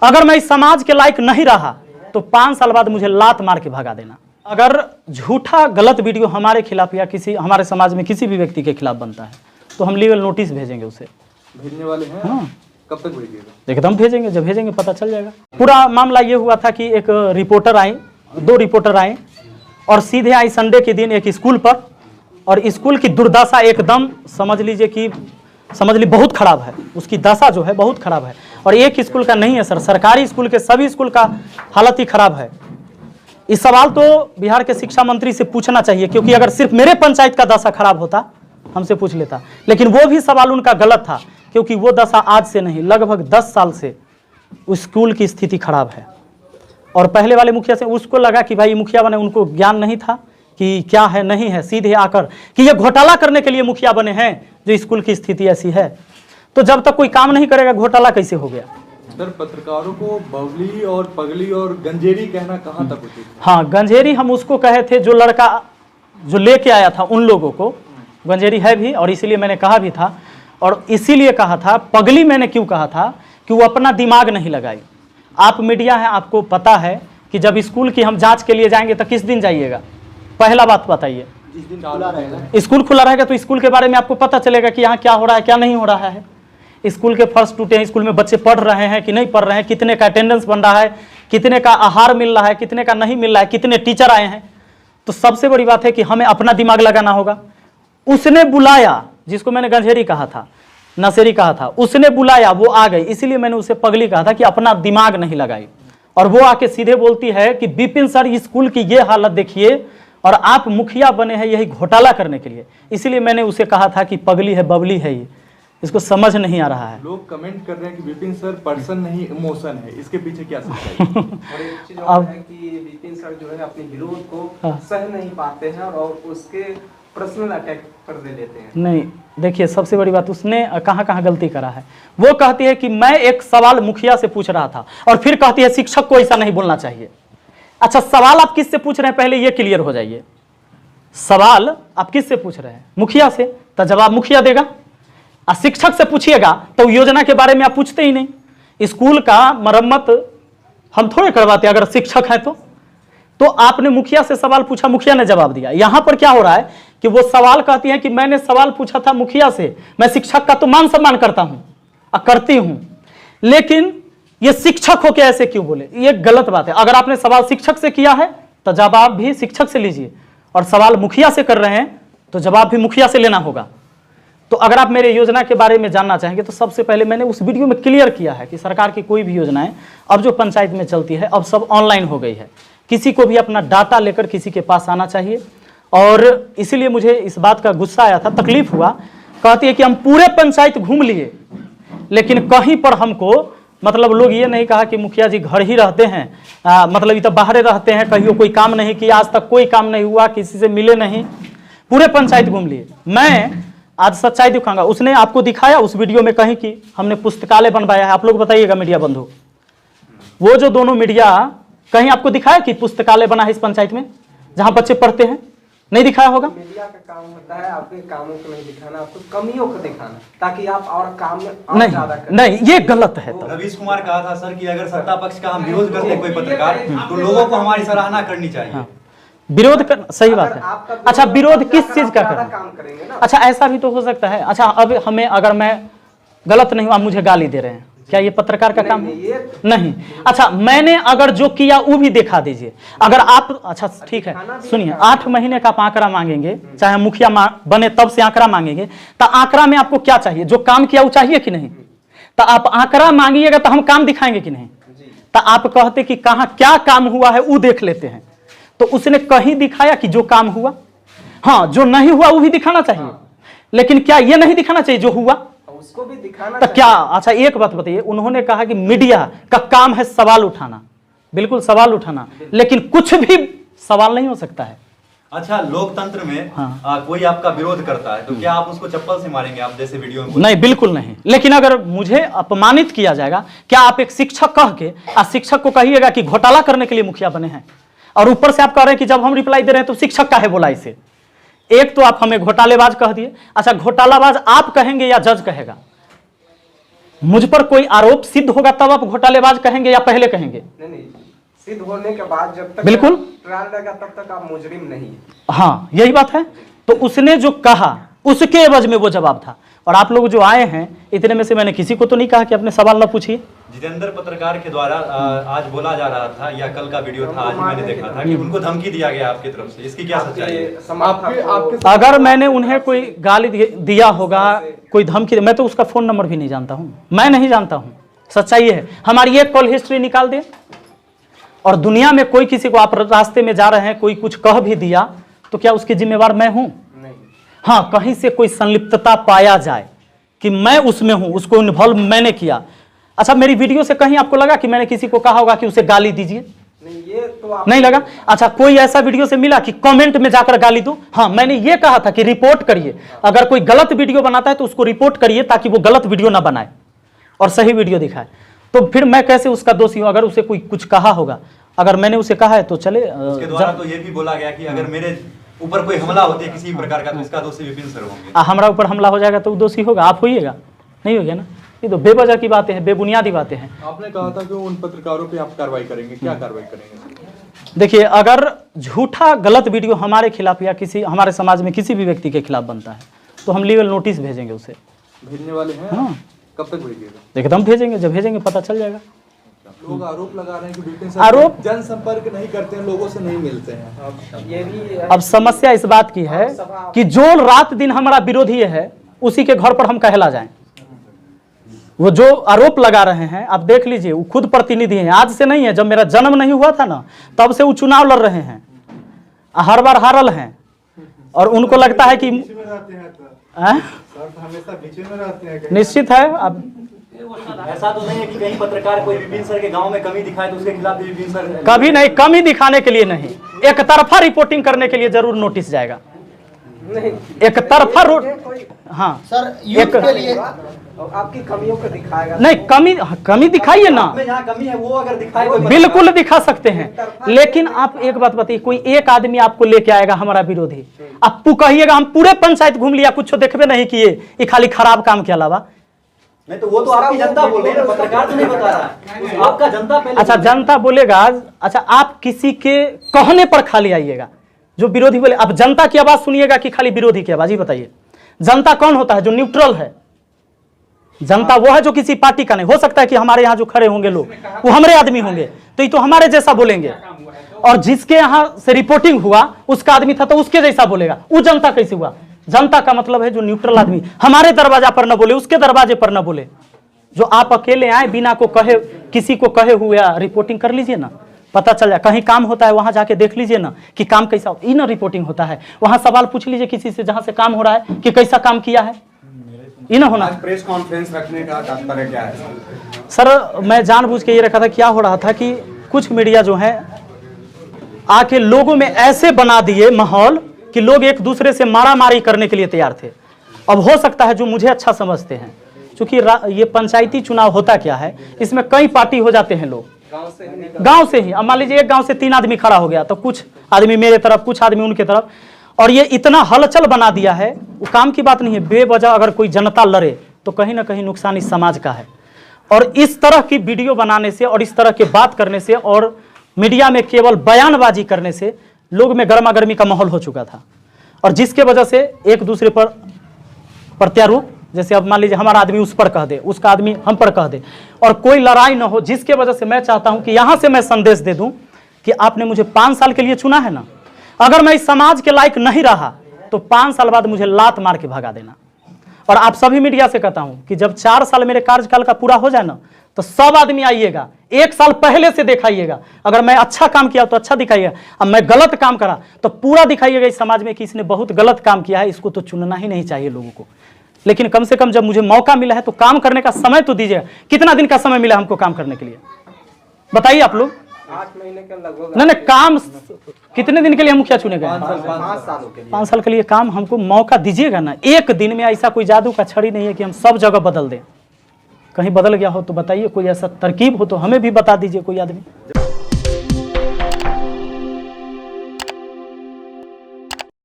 अगर मैं इस समाज के लायक नहीं रहा तो 5 साल बाद मुझे लात मार के भगा देना। अगर झूठा गलत वीडियो हमारे खिलाफ या किसी हमारे समाज में किसी भी व्यक्ति के खिलाफ बनता है तो हम लीगल नोटिस भेजेंगे उसे। भेजने वाले हैं? हाँ। कब तक भेजिएगा? एकदम भेजेंगे, जब भेजेंगे पता चल जाएगा। पूरा मामला ये हुआ था कि एक रिपोर्टर आए, 2 रिपोर्टर आए और सीधे आई संडे के दिन एक स्कूल पर, और स्कूल की दुर्दशा एकदम समझ लीजिए बहुत खराब है, उसकी दशा जो है बहुत खराब है। और एक स्कूल का नहीं है सर, सरकारी स्कूल के सभी स्कूल का हालत ही खराब है। इस सवाल तो बिहार के शिक्षा मंत्री से पूछना चाहिए, क्योंकि अगर सिर्फ मेरे पंचायत का दशा खराब होता हमसे पूछ लेता, लेकिन वो भी सवाल उनका गलत था, क्योंकि वो दशा आज से नहीं लगभग 10 साल से उस स्कूल की स्थिति खराब है। और पहले वाले मुखिया से उसको लगा कि भाई मुखिया बने, उनको ज्ञान नहीं था कि क्या है नहीं है, सीधे आकर कि ये घोटाला करने के लिए मुखिया बने हैं जो स्कूल की स्थिति ऐसी है। तो जब तक कोई काम नहीं करेगा घोटाला कैसे हो गया? सर, पत्रकारों को बबली और पगली और गंजेरी कहना कहाँ तक उचित है? हाँ, गंजेरी हम उसको कहे थे जो लड़का जो लेके आया था उन लोगों को गंजेरी है भी, और इसीलिए मैंने कहा भी था। और इसीलिए कहा था पगली मैंने क्यों कहा था कि वो अपना दिमाग नहीं लगाई। आप मीडिया है, आपको पता है कि जब स्कूल की हम जांच के लिए जाएंगे तो किस दिन जाइएगा? पहला बात बताइए। जिस दिन खुला रहेगा, स्कूल खुला रहेगा तो स्कूल के बारे में आपको पता चलेगा कि यहाँ क्या हो रहा है क्या नहीं हो रहा है। स्कूल के फर्श टूटे हैं, स्कूल में बच्चे पढ़ रहे हैं कि नहीं पढ़ रहे हैं, कितने का अटेंडेंस बन रहा है, कितने का आहार मिल रहा है, कितने का नहीं मिल रहा है, कितने टीचर आए हैं। तो सबसे बड़ी बात है कि हमें अपना दिमाग लगाना होगा। उसने बुलाया, जिसको मैंने गंजेरी कहा था, नशेरी कहा था, उसने बुलाया, वो आ गई, इसीलिए मैंने उसे पगली कहा था कि अपना दिमाग नहीं लगाई। और वो आके सीधे बोलती है कि विपिन सर स्कूल की ये हालत देखिए और आप मुखिया बने हैं यही घोटाला करने के लिए। इसीलिए मैंने उसे कहा था कि पगली है बबली है, ये इसको समझ नहीं आ रहा है। लोग कमेंट कर रहे हैं कि विपिन सर पर्सन नहीं इमोशन है, इसके पीछे क्या सच्चाई है? और एक चीज और है कि विपिन सर जो है अपने विरोध को सह नहीं पाते हैं और उसके पर्सनल अटैक कर देते हैं। नहीं, देखिए सबसे बड़ी बात उसने कहाँ गलती करा है। वो कहती है कि मैं एक सवाल मुखिया से पूछ रहा था और फिर कहती है शिक्षक को ऐसा नहीं बोलना चाहिए। अच्छा, सवाल आप किससे पूछ रहे हैं पहले ये क्लियर हो जाइए। सवाल आप किससे पूछ रहे हैं? मुखिया से, तो जवाब मुखिया देगा। शिक्षक से पूछिएगा तो योजना के बारे में आप पूछते ही नहीं। स्कूल का मरम्मत हम थोड़े करवाते अगर शिक्षक है तो आपने मुखिया से सवाल पूछा, मुखिया ने जवाब दिया। यहां पर क्या हो रहा है कि वो सवाल कहती है कि मैंने सवाल पूछा था मुखिया से, मैं शिक्षक का तो मान सम्मान करता हूं, करती हूं, लेकिन ये शिक्षक हो के ऐसे क्यों बोले? ये गलत बात है। अगर आपने सवाल शिक्षक से किया है तो जवाब भी शिक्षक से लीजिए, और सवाल मुखिया से कर रहे हैं तो जवाब भी मुखिया से लेना होगा। तो अगर आप मेरे योजना के बारे में जानना चाहेंगे तो सबसे पहले मैंने उस वीडियो में क्लियर किया है कि सरकार की कोई भी योजनाएं अब जो पंचायत में चलती है अब सब ऑनलाइन हो गई है। किसी को भी अपना डाटा लेकर किसी के पास आना चाहिए। और इसीलिए मुझे इस बात का गुस्सा आया था, तकलीफ हुआ। कहती है कि हम पूरे पंचायत घूम लिए लेकिन कहीं पर हमको मतलब लोग ये नहीं कहा कि मुखिया जी घर ही रहते हैं, मतलब ये तो बाहर रहते हैं, कहीं कोई काम नहीं किया, आज तक कोई काम नहीं हुआ, किसी से मिले नहीं, पूरे पंचायत घूम लिए। मैं आज सच्चाई दिखाऊंगा। उसने आपको दिखाया उस वीडियो में कहीं कि हमने पुस्तकालय बनवाया है? आप लोग बताइएगा मीडिया बंधु, वो जो दोनों मीडिया कहीं आपको दिखाया कि पुस्तकालय बना है इस पंचायत में जहां बच्चे पढ़ते हैं? नहीं दिखाया होगा। मीडिया का काम होता है आपके कामों को नहीं दिखाना, आपको कमियों को दिखाना, ताकि आप और काम में और ज्यादा करें। नहीं, ये गलत है। तो रवीश कुमार कहा था सर कि अगर सत्ता पक्ष का हम विरोध करते कोई पत्रकार तो लोगों को हमारी सराहना करनी चाहिए। हाँ, विरोध कर, सही बात है। अच्छा, विरोध किस चीज का करना? अच्छा, ऐसा भी तो हो सकता है। अच्छा, अब हमें अगर मैं गलत नहीं हूं, आप मुझे गाली दे रहे हैं, क्या ये पत्रकार का काम है? नहीं। अच्छा, मैंने अगर जो किया वो भी दिखा दीजिए। अगर आप, अच्छा ठीक है, सुनिए, 8 महीने का आप आंकड़ा मांगेंगे, चाहे मुखिया बने तब से आंकड़ा मांगेंगे, तो आंकड़ा में आपको क्या चाहिए? जो काम किया वो चाहिए कि नहीं? तो आप आंकड़ा मांगिएगा तो हम काम दिखाएंगे कि नहीं? तो आप कहते कि कहाँ क्या काम हुआ है वो देख लेते हैं, तो उसने कहीं दिखाया कि जो काम हुआ? हाँ, जो नहीं हुआ वो भी दिखाना चाहिए, लेकिन क्या ये नहीं दिखाना चाहिए जो हुआ? उसको भी दिखाना तो क्या? अच्छा, एक बात बताइए, उन्होंने कहा कि मीडिया का काम है सवाल उठाना, बिल्कुल सवाल उठाना, लेकिन कुछ भी सवाल नहीं हो सकता है। अच्छा, लोकतंत्र में कोई आपका विरोध करता है तो क्या आप उसको चप्पल से मारेंगे? आप जैसे वीडियो में नहीं, बिल्कुल नहीं। लेकिन अगर मुझे अपमानित किया जाएगा, क्या आप एक शिक्षक कह के शिक्षक को कहिएगा कि घोटाला करने के लिए मुखिया बने हैं, और ऊपर से आप कह रहे हैं कि जब हम रिप्लाई दे रहे हैं तो शिक्षक का है बोला इसे? एक तो आप हमें घोटालेबाज कह दिए। अच्छा, घोटालाबाज आप कहेंगे या जज कहेगा? मुझ पर कोई आरोप सिद्ध होगा तब आप घोटालेबाज कहेंगे या पहले कहेंगे? नहीं, सिद्ध होने के बाद जब तक बिल्कुल ट्रायल रहेगा तब तक आप मुजरिम नहीं। हाँ, यही बात है। तो उसने जो कहा उसके एवज में वो जवाब था। और आप लोग जो आए हैं इतने में से मैंने किसी को तो नहीं कहा कि अपने सवाल ना पूछिए। जितेंद्र पत्रकार के द्वारा आज बोला जा रहा था, या कल का वीडियो था, आज मैंने देखा था कि उनको धमकी दिया गया आपकी तरफ से, इसकी क्या सच्चाई है? अगर मैंने उन्हें कोई गाली दिया होगा, कोई धमकी, मैं तो उसका फोन नंबर भी नहीं जानता हूँ, मैं नहीं जानता हूँ। सच्चाई है, हमारी एक कॉल हिस्ट्री निकाल दे। और दुनिया में कोई किसी को, आप रास्ते में जा रहे हैं, कोई कुछ कह भी दिया तो क्या उसके जिम्मेवार मैं हूं? हाँ, कहीं से कोई संलिप्तता पाया जाए कि मैं उसमें हूं, उसको इन्वॉल्व मैंने किया। अच्छा, मेरी वीडियो से कहीं आपको लगा कि मैंने किसी को कहा होगा कि उसे गाली दीजिए? नहीं, ये तो आप नहीं लगा। अच्छा, कोई ऐसा वीडियो से मिला कि कमेंट में जाकर गाली दो? हाँ, मैंने ये कहा था कि रिपोर्ट करिए, अगर कोई गलत वीडियो बनाता है तो उसको रिपोर्ट करिए ताकि वो गलत वीडियो ना बनाए और सही वीडियो दिखाए। तो फिर मैं कैसे उसका दोषी हूं? अगर उसे कोई कुछ कहा होगा, अगर मैंने उसे कहा है तो चले। उसके द्वारा तो ये भी बोला गया कि अगर मेरे ऊपर कोई हमला होती है किसी प्रकार का तो इसका दोषी विपिन सर होंगे। हमारा ऊपर हमला हो जाएगा तो वो दोषी होगा? आप होइएगा? नहीं होगा ना। ये तो बेवजह की बातें हैं, बेबुनियादी बातें हैं। आपने कहा था कि उन पत्रकारों पे आप कार्रवाई करेंगे, क्या कार्रवाई करेंगे? देखिए, अगर झूठा गलत वीडियो हमारे खिलाफ या किसी हमारे समाज में किसी भी व्यक्ति के खिलाफ बनता है तो हम लीगल नोटिस भेजेंगे उसे। भेजने वाले हैं? हाँ, कब तक भेजिएगा? एकदम भेजेंगे, जब भेजेंगे पता चल जाएगा। लोग आरोप लगा रहे हैं कि विपिन सर आरोप जनसंपर्क नहीं करते हैं, लोगों से नहीं मिलते हैं। ये भी अब समस्या इस बात की है कि जो रात दिन हमारा विरोधी है उसी के घर पर हम कहला जाएं। वो जो आरोप लगा रहे हैं, आप देख लीजिए, वो खुद प्रतिनिधि हैं, आज से नहीं है, जब मेरा जन्म नहीं हुआ था ना तब से वो चुनाव लड़ रहे हैं, हर बार हारल हैं। और उनको लगता है कि निश्चित है। अब ऐसा तो नहीं है कि कहीं पत्रकार कोई विपिन सर के गांव में कमी दिखाए तो उसके खिलाफ भी विपिन सर कभी नहीं, कमी दिखाने के लिए नहीं, एक तरफा रिपोर्टिंग करने के लिए जरूर नोटिस जाएगा। एक तरफा हाँ सर, यूथ के लिए आपकी कमियों को दिखाएगा। नहीं, कमी दिखाइए ना, जहाँ कमी है वो अगर दिखाए कोई बिल्कुल दिखा सकते हैं। लेकिन आप एक बात बताइए, कोई एक आदमी आपको लेके आएगा हमारा विरोधी, आपको कहिएगा हम पूरे पंचायत घूम लिया, कुछ देखबे नहीं किए, ये खाली खराब काम के अलावा। नहीं तो वो तो आपकी जनता बोल रही है, पत्रकार तो नहीं बता रहा है, आपका जनता पहले। अच्छा, जनता बोलेगा। अच्छा, आप किसी के कहने पर खाली आइएगा, जो विरोधी बोले। अब जनता की आवाज सुनिएगा कि खाली विरोधी की आवाज? ही बताइए, जनता कौन होता है? जो न्यूट्रल है। जनता वो है जो किसी पार्टी का नहीं। हो सकता है कि हमारे यहाँ जो खड़े होंगे लोग वो हमारे आदमी होंगे, तो ये तो हमारे जैसा बोलेंगे, और जिसके यहाँ से रिपोर्टिंग हुआ उसका आदमी था तो उसके जैसा बोलेगा। वो जनता कैसे हुआ? जनता का मतलब है जो न्यूट्रल आदमी, हमारे दरवाजा पर न बोले, उसके दरवाजे पर न बोले। जो आप अकेले आए बिना को कहे, किसी को कहे हुए रिपोर्टिंग कर लीजिए ना, पता चल जाए। कहीं काम होता है वहां जाके देख लीजिए ना कि काम कैसा होता है, इन रिपोर्टिंग होता है। वहां सवाल पूछ लीजिए किसी से जहां से काम हो रहा है कि कैसा काम किया है, इन होना। प्रेस कॉन्फ्रेंस रखने का तात्पर्य क्या है? सर, मैं जानबूझ के ये रखा था, क्या हो रहा था कि कुछ मीडिया जो है आके लोगों में ऐसे बना दिए माहौल कि लोग एक दूसरे से मारामारी करने के लिए तैयार थे। अब हो सकता है जो मुझे अच्छा समझते हैं, क्योंकि ये पंचायती चुनाव होता क्या है, इसमें कई पार्टी हो जाते हैं लोग गांव से ही। अब मान लीजिए एक गांव से 3 आदमी खड़ा हो गया तो कुछ आदमी मेरे तरफ, कुछ आदमी उनके तरफ, और ये इतना हलचल बना दिया है। वो काम की बात नहीं है, बेवजह अगर कोई जनता लड़े तो कहीं ना कहीं नुकसान इस समाज का है। और इस तरह की वीडियो बनाने से और इस तरह की बात करने से और मीडिया में केवल बयानबाजी करने से लोग में गर्मा गर्मी का माहौल हो चुका था, और जिसके वजह से एक दूसरे पर प्रत्यारोप, जैसे अब मान लीजिए हमारा आदमी उस पर कह दे, उसका आदमी हम पर कह दे, और कोई लड़ाई ना हो, जिसके वजह से मैं चाहता हूं कि यहां से मैं संदेश दे दूं कि आपने मुझे 5 साल के लिए चुना है ना, अगर मैं इस समाज के लायक नहीं रहा तो 5 साल बाद मुझे लात मार के भगा देना। और आप सभी मीडिया से कहता हूं कि जब 4 साल मेरे कार्यकाल का पूरा हो जाए ना तो सब आदमी आइएगा, 1 साल पहले से दिखाइएगा। अगर मैं अच्छा काम किया तो अच्छा दिखाइएगा, अब मैं गलत काम करा तो पूरा दिखाइएगा इस समाज में कि इसने बहुत गलत काम किया है, इसको तो चुनना ही नहीं चाहिए लोगों को। लेकिन कम से कम जब मुझे मौका मिला है तो काम करने का समय तो दीजिएगा। कितना दिन का समय मिला हमको काम करने के लिए, बताइए आप लोग? 8 महीने के लगभग। नहीं, काम कितने दिन के लिए हम मुखिया चुने गए? 5 सालों के लिए। 5 साल के लिए काम हमको मौका दीजिएगा ना। एक दिन में ऐसा कोई जादू का छड़ी नहीं है कि हम सब जगह बदल दें। कहीं बदल गया हो तो बताइए, कोई ऐसा तरकीब हो तो हमें भी बता दीजिए कोई आदमी।